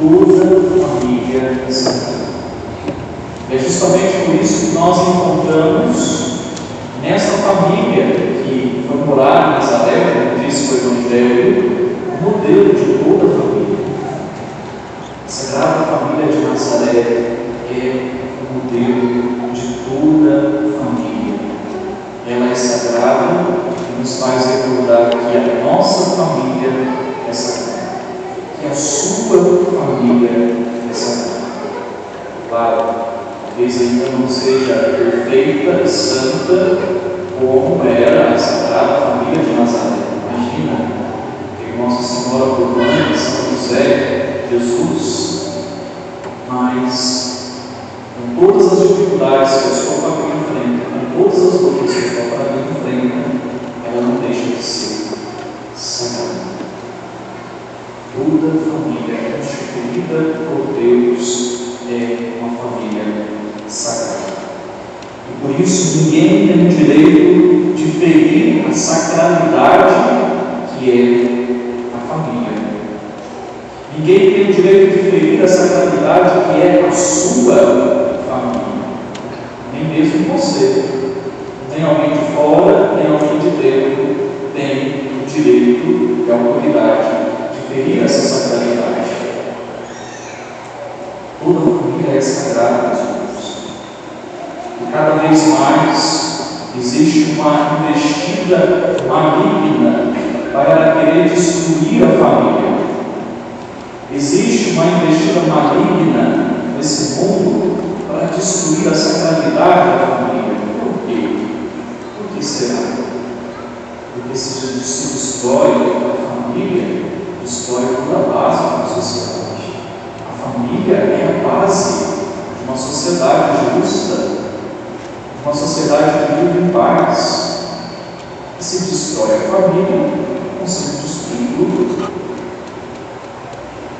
toda família é sagrada. É justamente por isso que nós encontramos nessa família que foi morar em Nazaré, como disse o Evangelho, o modelo de toda a família. A Sagrada Família de Nazaré é o modelo de toda a família. Ela é sagrada e nos faz recordar que a nossa família é sagrada, que a sua família é sagrada. Claro, talvez ainda não seja perfeita e santa como era a Sagrada Família de Nazaré. Imagina ter Nossa Senhora por mãe, São José, Jesus, mas com todas as dificuldades que a sua família enfrenta, com todas as lutas que a sua família enfrenta, ela não deixa de ser sagrada. Toda família constituída por Deus é uma família sagrada. E por isso ninguém tem o direito de ferir a sacralidade que é a família. Ninguém tem o direito de ferir a sacralidade que é a sua família. Nem mesmo você. Nem alguém de fora, nem alguém de dentro tem o direito e a autoridade de ferir essa sacralidade. Toda família é sagrada, meus irmãos. E cada vez mais existe uma investida maligna para querer destruir a família. Existe uma investida maligna nesse mundo para destruir a sacralidade da família. Por quê? Por que será? Porque se destrói a família, destrói toda a base da sociedade. A família é a base de uma sociedade justa, de uma sociedade que vive em paz. E se destrói a família, consegue destruir tudo.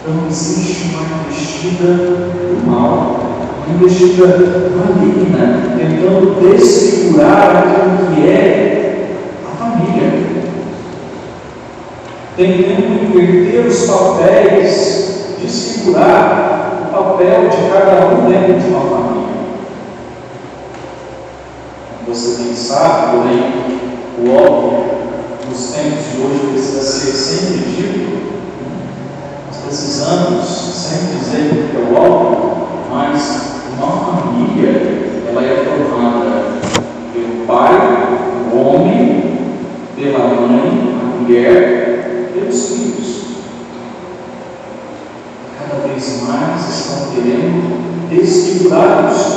Então existe uma investida do mal, uma investida maligna, tentando desfigurar aquilo que é a família, tentando inverter os papéis, desfigurar o papel de cada um dentro de uma família. Você bem sabe, porém, o óbvio nos tempos de hoje precisa ser sempre dito. Nós precisamos sempre dizer que é o óbvio, mas uma família, ela é formada pelo pai, o homem, pela mãe, a mulher, pelos filhos. Cada vez mais estão querendo desfigurar isso.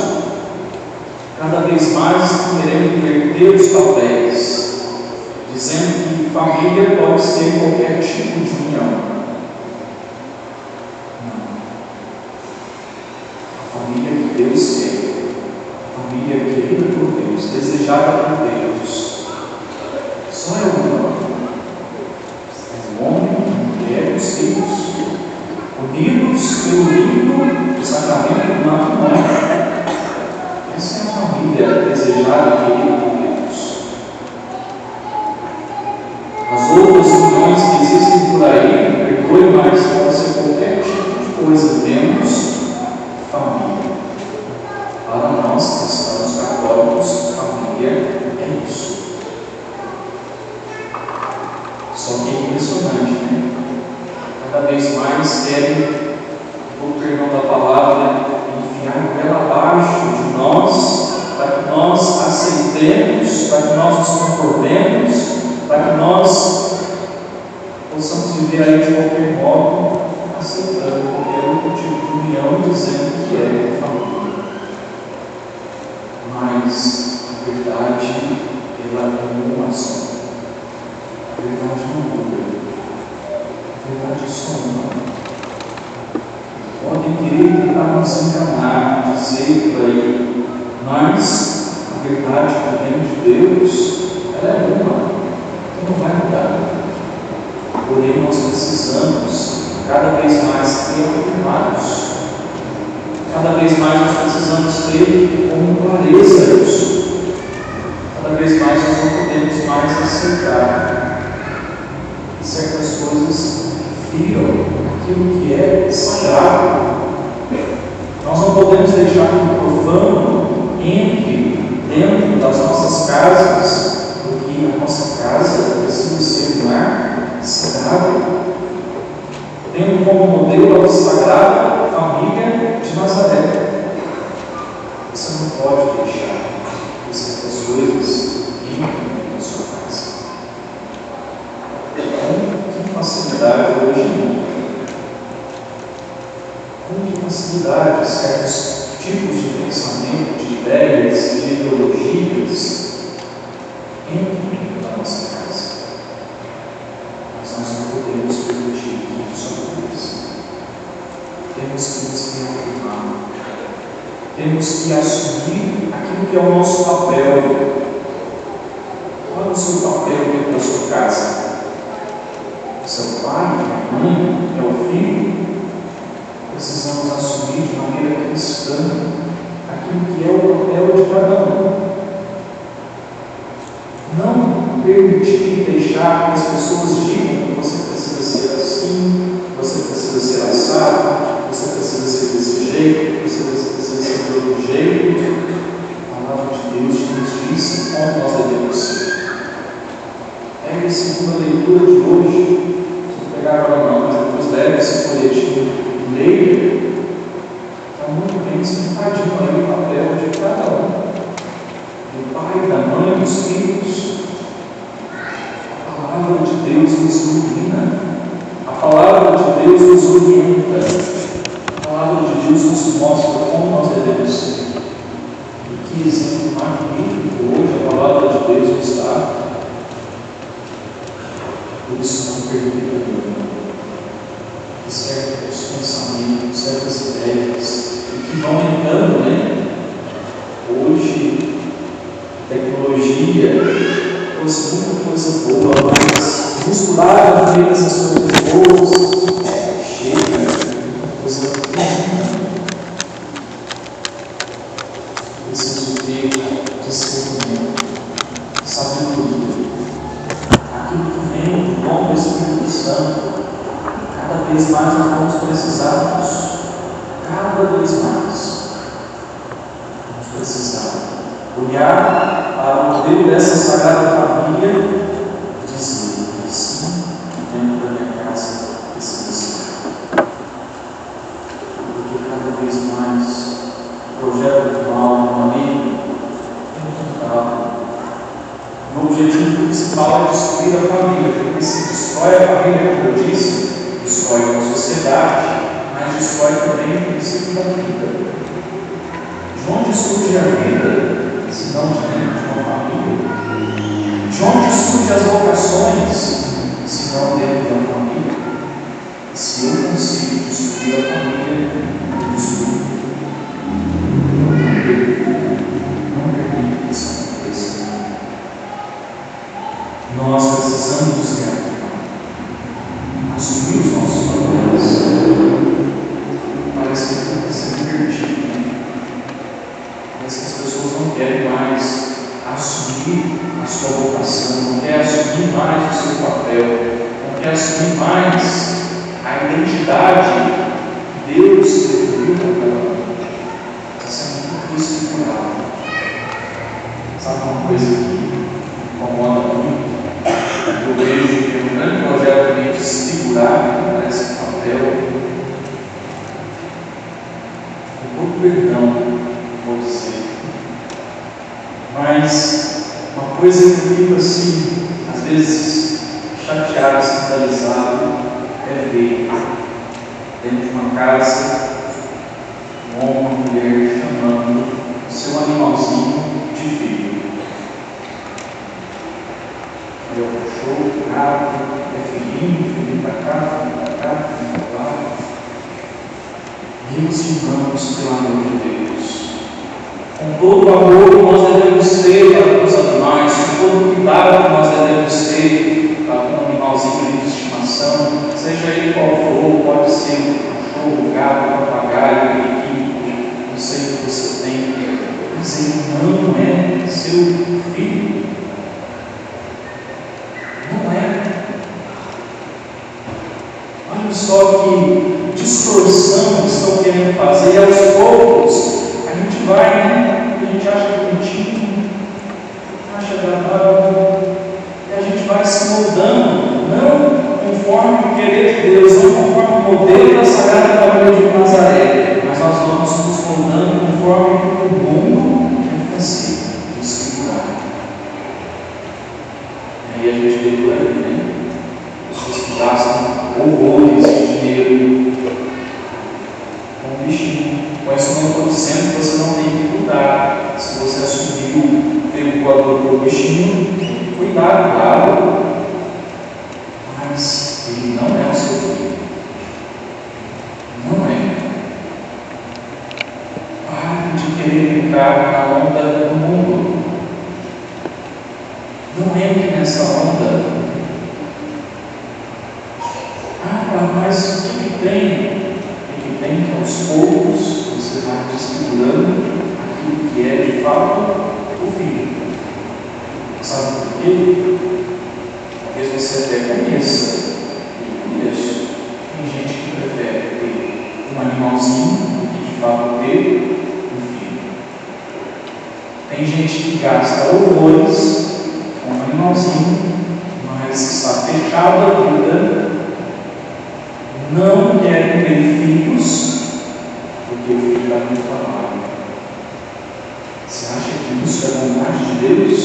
Cada vez mais estão querendo inverter os papéis, dizendo que família pode ser qualquer tipo de união. Não. A família que Deus quer, a família querida por Deus, desejada por Deus, só é uma. É o homem, a mulher e os filhos, unidos pelo lindo sacramento do matrimônio. Essa é a família desejada e querida por Deus. As outras uniões que existem por aí, perdoe mais, pode ser qualquer tipo de coisa, menos família. Para nós cristãos católicos, família é isso. Só que é impressionante, né? Cada vez mais querem, com o perdão da palavra, enfiar goela abaixo de nós, para que nós aceitemos, para que nós nos conformemos, para que nós possamos viver aí de qualquer modo, aceitando qualquer outro tipo de união, dizendo que é família. Mas a verdade, ela é uma só. A verdade não muda. A verdade é só uma. Podem querer tentar nos enganar, dizer por aí, mas a verdade que vem de Deus, ela é uma, então não vai mudar. Porém, nós precisamos cada vez mais ser afirmados, cada vez mais nós precisamos ter como clareza isso, cada vez mais nós não podemos mais aceitar que certas coisas viram aquilo que é sagrado. Nós não podemos deixar que o profano entre dentro das nossas casas, porque a nossa casa precisa ser um lar sagrado, tendo como modelo a sagrada família de Nazaré. Você não pode deixar que certas coisas entrem na sua casa. Com facilidade hoje, com facilidade, certos tipos de pensamento, de ideias, de ideologias entram na nossa casa. Mas nós não podemos permitir que isso aconteça. Temos que nos reafirmar. Temos que assumir aquilo que é o nosso papel. Qual é o seu papel dentro da sua casa? Seu pai, a mãe, é o filho? Precisamos assumir de maneira cristã aquilo que é o papel de cada um. Não permitir deixar que as pessoas digam que você precisa ser assim, você precisa ser assado, você precisa ser desse jeito, você precisa ser de outro jeito. A palavra de Deus nos diz como nós devemos ser. Pegue a segunda leitura de hoje. Se pegar agora não, mas depois leve esse folhetinho. Leia, está muito bem explicadinho aí o papel de cada um, do pai, da mãe, dos filhos. A palavra de Deus nos ilumina, a palavra de Deus nos orienta, a palavra de Deus nos mostra como nós devemos ser. E que exemplo magnífico hoje a palavra de Deus nos dá. Por isso não permita certos pensamentos, certas ideias, que vão entrando, Hoje, tecnologia trouxe muita coisa boa, mas misturar no meio dessas coisas boas, chega, muita coisa ruim. Preciso ter discernimento, sabedoria, aquilo que vem do dom do Espírito Santo. Cada vez mais nós vamos precisar disso. Cada vez mais vamos precisar olhar para o modelo dessa sagrada família e dizer que sim, dentro da minha casa precisa ser. Porque cada vez mais o projeto do mal, do maligno, é muito bravo. O objetivo principal é destruir a família, porque se destrói a família, como eu disse, destrói a sociedade, mas destrói também o princípio da vida. De onde surge a vida, se não de dentro de uma família? De onde surgem as vocações, se não dentro de uma família? E se eu consigo destruir a família, eu destruo. Não permito que isso aconteça. Nós precisamos nos reafirmar, assumir os nossos papéis. Parece que tudo está sendo invertido, Parece que as pessoas não querem mais assumir a sua vocação, não querem assumir mais o seu papel, não querem assumir mais a identidade que Deus definiu para cada um. Está sendo muito estruturado. Sabe uma coisa que incomoda muito? Eu vejo que é um grande projeto de segurar esse papel. Com perdão, vou dizer. Mas uma coisa que eu fico assim, às vezes chateado, escandalizado, é ver dentro de uma casa um homem, uma mulher chamando o seu animalzinho de filho. É o cachorro, o gato, é filhinho para cá, filhinho para lá. E nos irmãos, pelo amor de Deus, com todo o amor que nós devemos ter para os animais, com todo o cuidado que nós devemos ter para um animalzinho de estimação, seja ele qual for, pode ser um cachorro, um gato, um papagaio, um periquito, não sei o que você tem, mas ele não é seu filho. Não é. Olha os só que distorção estão querendo fazer, e aos poucos a gente vai, né? A gente acha bonitinho, acha agradável, e a gente vai se moldando, não conforme o querer de Deus, não conforme o modelo da Sagrada Família de Nazaré, mas nós vamos nos moldando conforme o mundo quer fazer, desfigurar. E aí a gente vê por aí, né? Pessoas que gastam horrores de dinheiro com um bichinho. Com isso não estou dizendo que você não tem que cuidar. Se você assumiu o tempo voador por bichinho, tem que cuidar, claro. Mas ele não é o seu filho. Não é. Pare de querer brincar na onda do mundo. Não entre nessa onda. Mas o que tem? O que tem que aos poucos você vai desfigurando aquilo que é de fato o filho. Sabe por quê? Talvez você até conheça. Eu conheço. Tem gente que prefere ter um animalzinho do que de fato ter um filho. Tem gente que gasta horrores com um animalzinho, mas está fechado a vida. Não querem ter filhos, porque o filho dá muito trabalho. Você acha que isso é vontade de Deus?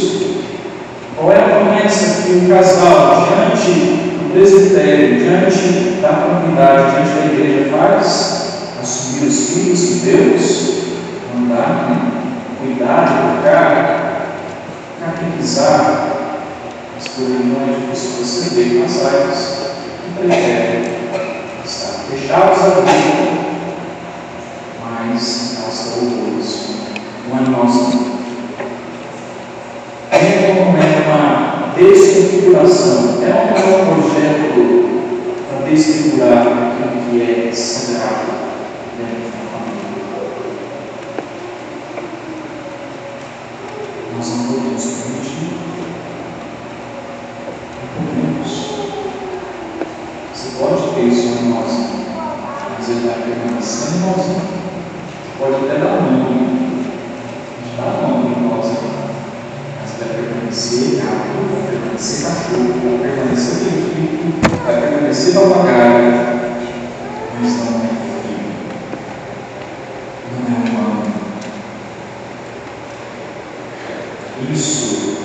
Qual é a promessa que o casal, diante do presbitério, diante da comunidade, diante da igreja faz? Assumir os filhos que Deus mandar, né? Cuidar, educar, catequizar. Mas por aí não é difícil você ver casais que preferem fechados a vida, mas gasta horrores um animalzinho. Como é uma desconfiguração, é um projeto para desfigurar aquilo que é sagrado dentro da família. Nós não podemos permitir. Não podemos. Você pode ter isso animalzinho. Ele vai permanecer animalzinho. Pode até dar nome, dá nome animalzinho, mas vai permanecer gato, vai permanecer cachorro, vai permanecer periquito, vai permanecer papagaio, mas não é filho, não é humano. Isso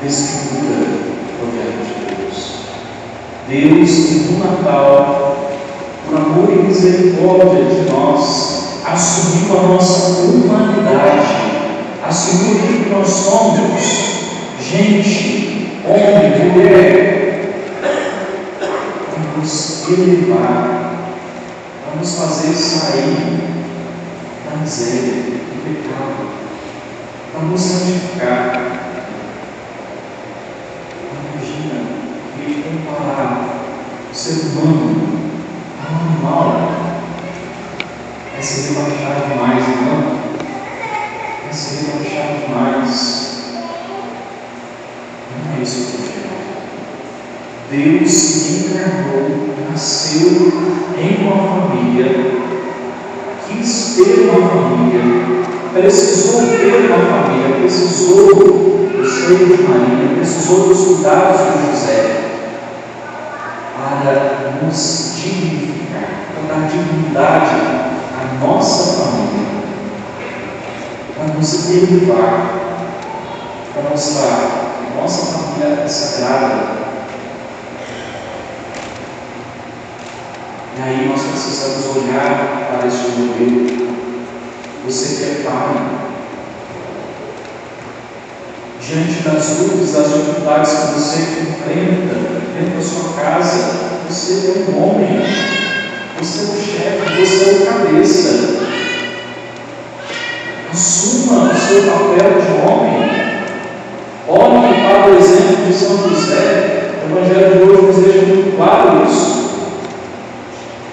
desfigura o projeto de Deus. Deus, que no Natal, por amor e misericórdia de nós, assumiu a nossa humanidade, assumiu que nós somos gente, homem, mulher, para nos elevar, para nos fazer sair da miséria, do pecado, para nos santificar. Imagina ele comparar o ser humano animal, vai se rebaixar demais, não? Vai se rebaixar demais. Não é isso que eu quero. Deus se encarnou, nasceu em uma família, quis ter uma família, precisou ter uma família, precisou do seio de Maria, precisou dos cuidados de José, para nos dignificar, para dar dignidade à nossa família, para nos elevar, para mostrar que nossa família é sagrada. E aí nós precisamos olhar para este modelo. Você que é pai, diante das dúvidas, das dificuldades que você enfrenta dentro da sua casa, você é um homem, você é o chefe, você é o cabeça. Assuma o seu papel de homem. Olhe para o exemplo de São José. O Evangelho de hoje nos deixa muito claro isso.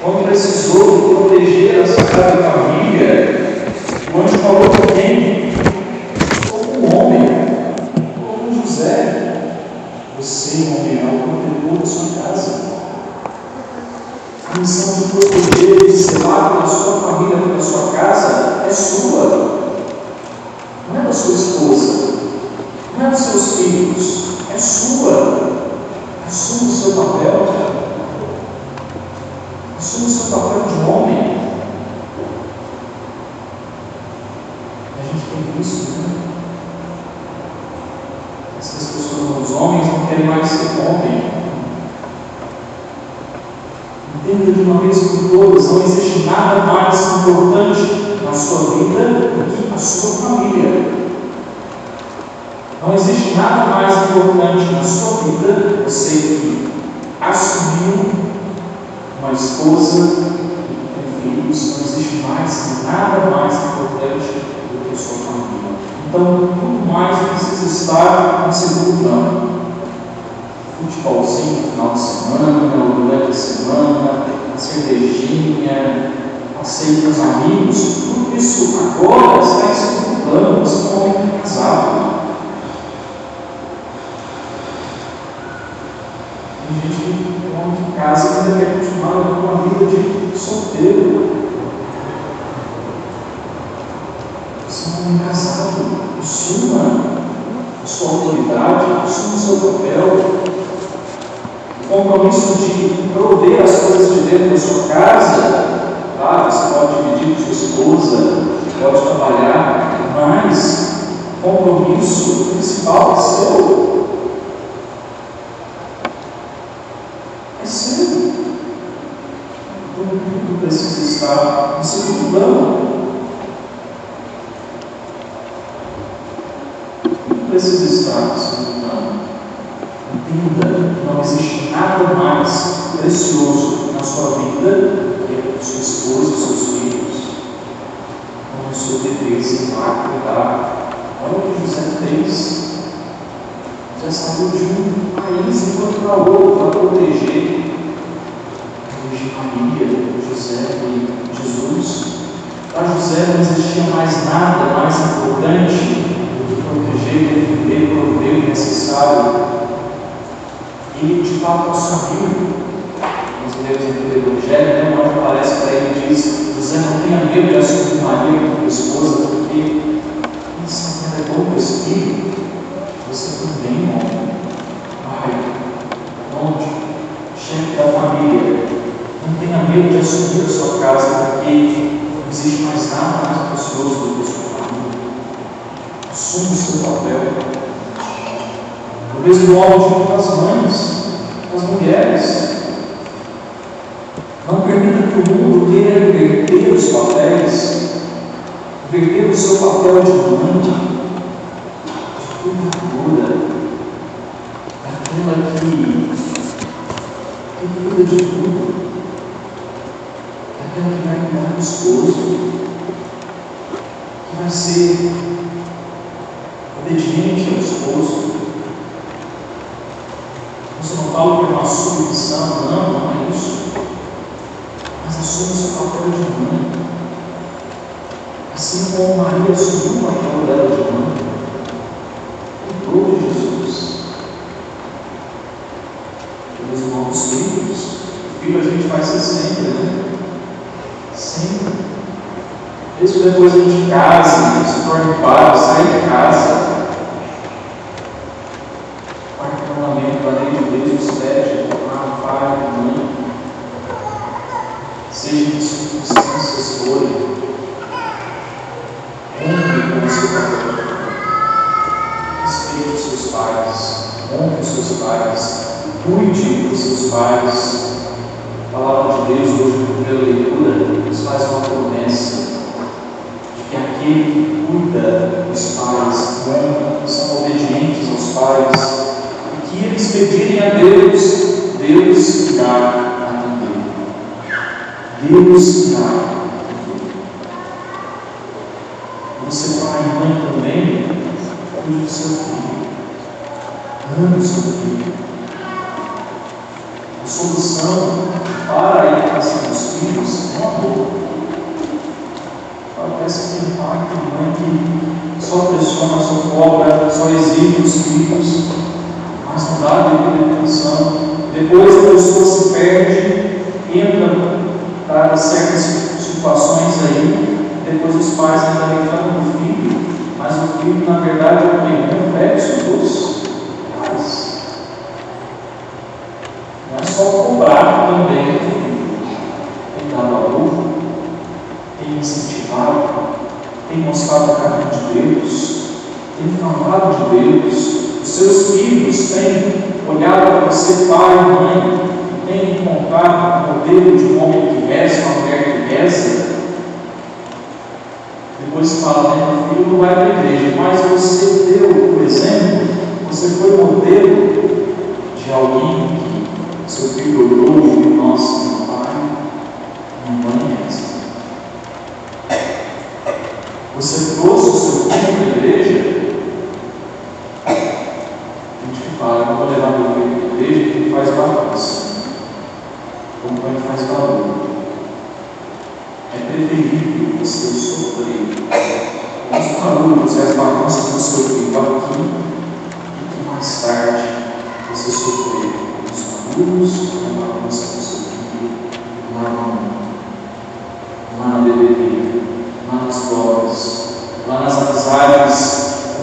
Quando precisou proteger a Sagrada Família, o anjo falou com quem? Como um homem, como José. Você, homem, é o protetor da sua casa. missão de proteger, de zelar pela sua família, pela sua casa, é sua. Não é da sua esposa, não é dos seus filhos, é sua. Assume o seu papel. Assume o seu papel de homem. A gente tem isso, né? Essas pessoas, os homens, não querem mais ser homem. Entenda de uma vez por todas, não existe nada mais importante na sua vida do que a sua família. Não existe nada mais importante na sua vida você que assumiu uma esposa e tem filhos. Não existe nada mais importante do que a sua família. Então, tudo mais precisa estar em segundo plano. Futebolzinho no final de semana, durante a semana, a cervejinha, passeio com os amigos, tudo isso agora está em segundo plano. Você é um homem casado. Tem gente que é homem de casa e ainda quer continuar com uma vida de solteiro. Você é um homem casado. Assuma a sua autoridade, assuma o seu papel. O compromisso de prover as coisas de dentro da sua casa. Claro, você pode dividir com sua esposa, pode trabalhar, mas o compromisso principal é seu. Tudo precisa estar em segundo plano. Tudo precisa estar em segundo plano. Entenda que não existe nada mais precioso na sua vida do que a sua esposa e seus filhos. Então, o seu dever se vai cuidar. Olha o que José fez. José saiu de um país e foi para outro para proteger Maria, José e Jesus. Para José não existia mais nada mais importante do que proteger, defender, prover o necessário. Ele de fato assumiu. Nós lemos no Evangelho, onde aparece para ele e diz: José, não tenha medo de assumir Maria como esposa, porque isso é bom para o Espírito. Você também, homem, pai, onde? Chefe da família. Não tenha medo de assumir a sua casa, porque não existe mais nada mais precioso do que a sua família. Assuma o seu papel. Do mesmo modo que as mães, as mulheres. Não permita que o mundo queira inverter os papéis, inverter o seu papel de mãe, de cuidadora, daquela que cuida de tudo. Aquela que vai cuidar do esposo, que vai ser obediente ao esposo. Você não fala que é uma submissão, não é isso. Mas assume o seu papel de mãe. Assim como Maria assumiu o papel dela de mãe, cuidou de Jesus. Pelos novos filhos, filho a gente vai ser sempre, né? Sempre. Mesmo depois a gente casa, se torna pai, sai de casa. O quarto mandamento da lei de Deus nos pede tornar pai e mãe. Seja que circunstâncias forem, honre com o seu papel. Respeite os seus pais, honre os seus pais, cuide dos seus pais. A palavra de Deus, hoje, na primeira leitura, nos faz uma promessa de que aquele que cuida dos pais, são obedientes aos pais, e que eles pedirem a Deus, Deus irá atender. Deus irá atender. Você, pai e mãe, também, cuide do seu filho. Ame o seu filho. A solução para a educação dos filhos é o amor. Parece que tem pai e mãe que só pressiona, só cobra, só exige os filhos, mas não dá a devida atenção. Depois a pessoa se perde, entra Não é só cobrar também, tem dado valor, tem incentivado, tem mostrado o caminho de Deus, tem falado de Deus. Os seus filhos têm olhado para você, pai e mãe, e têm encontrado o modelo de um homem que reza, uma mulher que reza. Depois fala, meu filho não vai para a igreja, mas você deu o exemplo, você foi modelo de alguém que seu filho olhou e viu, nossa, meu pai, minha mãe reza. Você trouxe o seu filho para a igreja? A gente fala, eu não vou levar meu filho para a igreja porque ele faz bagunça. Como ele faz barulho. É preferível você sofrer os barulhos e as bagunças do seu filho aqui do que mais tarde você sofrer os barulhos e a bagunça do seu filho lá na bebedeira, lá nas drogas, lá nas amizades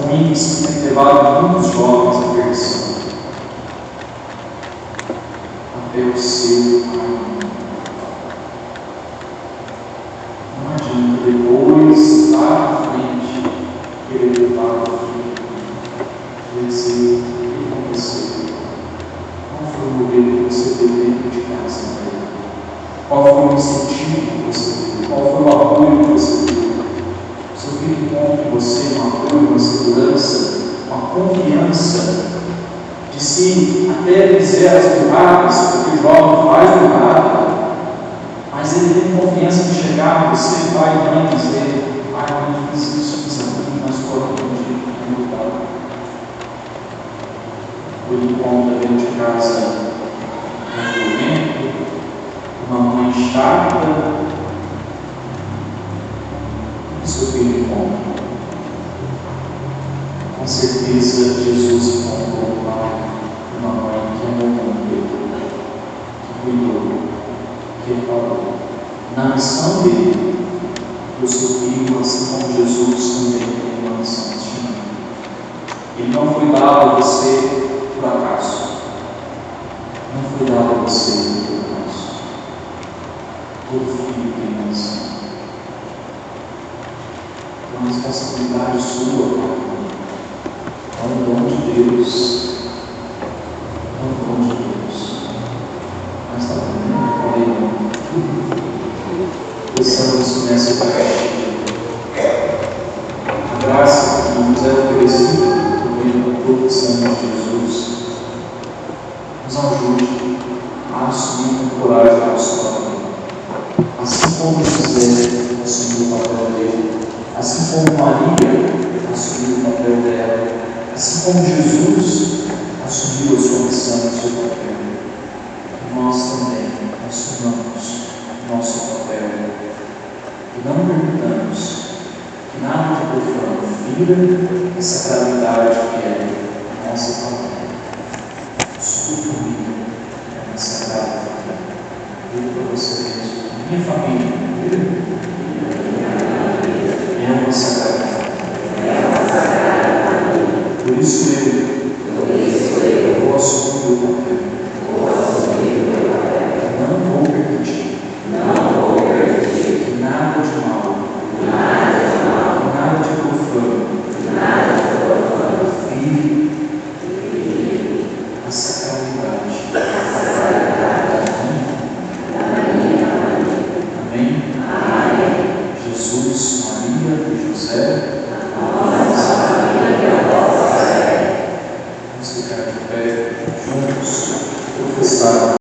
ruins que têm levado muitos jovens à perdição. Até o seu caminho. Não adianta depois, lá na frente, querer levar o filho e dizer: o que aconteceu? Qual foi o modelo que você teve dentro de casa? Qual foi o incentivo que você teve? Qual foi o apoio que você teve? Seu filho encontra em você um apoio, uma segurança, uma confiança de si até dizer as burradas, porque o jovem faz burrada. Mas ele tem confiança de chegar a você, pai e mãe, e dizer: pai, eu fiz isso, fiz aquilo, mas foi um dia que eu mudava. Ou ele encontra dentro de casa um violento, uma mãe chata, e seu filho encontra. Com certeza, Jesus encontrou um pai e uma mãe que amou muito ele, que cuidou, que falou na missão dele, do seu filho, assim como Jesus também tem uma missão de mim. Ele não foi dado a você por acaso. Não foi dado a você por acaso. Todo filho tem uma missão. É uma responsabilidade sua, é um dom de Deus. É um dom de Deus. Mas está bem, não falei não. Pensamos nessa parte. A graça que nos é oferecida por meio da profissão de Jesus nos ajude a assumir com coragem a nossa família. Assim como José assumiu o papel dele, assim como Maria assumiu o papel dela, assim como Jesus assumiu a sua missão e o seu papel, nós também assumamos nosso papel e não permitamos que nada de profano fira essa sacralidade que é a nossa família. Sua família é uma sagrada família. Eu digo para vocês, minha família,